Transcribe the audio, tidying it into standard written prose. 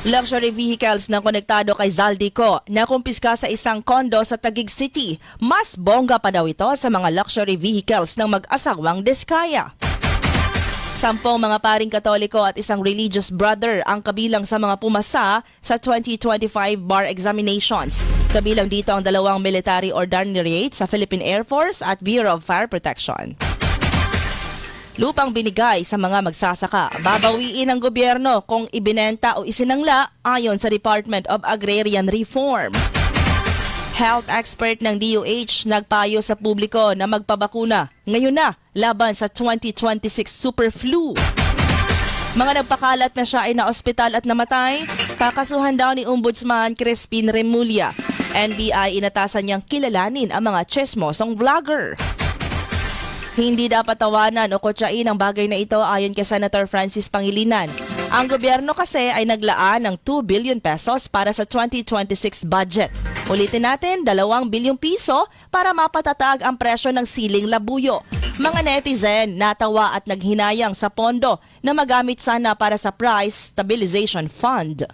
Luxury vehicles na konektado kay Zaldico na kumpiska sa isang kondo sa Taguig City. Mas bongga pa daw ito sa mga luxury vehicles ng mag-asawang Diskaya. 10 mga paring Katoliko at isang religious brother ang kabilang sa mga pumasa sa 2025 bar examinations. Kabilang dito ang 2 military ordinariate sa Philippine Air Force at Bureau of Fire Protection. Lupang binigay sa mga magsasaka, babawiin ng gobyerno kung ibinenta o isinangla ayon sa Department of Agrarian Reform. Health expert ng DOH nagpayo sa publiko na magpabakuna ngayon na laban sa 2026 super flu. Mga nagpakalat na siya ay naospital at namatay, kakasuhan daw ni Ombudsman Crispin Remulla. NBI inatasan niyang kilalanin ang mga chismosong vlogger. Hindi dapat tawanan o kotsain ang bagay na ito ayon kay Senator Francis Pangilinan. Ang gobyerno kasi ay naglaan ng 2 billion pesos para sa 2026 budget. Ulitin natin, 2 bilyong piso para mapatatag ang presyo ng siling labuyo. Mga netizen natawa at naghinayang sa pondo na magamit sana para sa Price Stabilization Fund.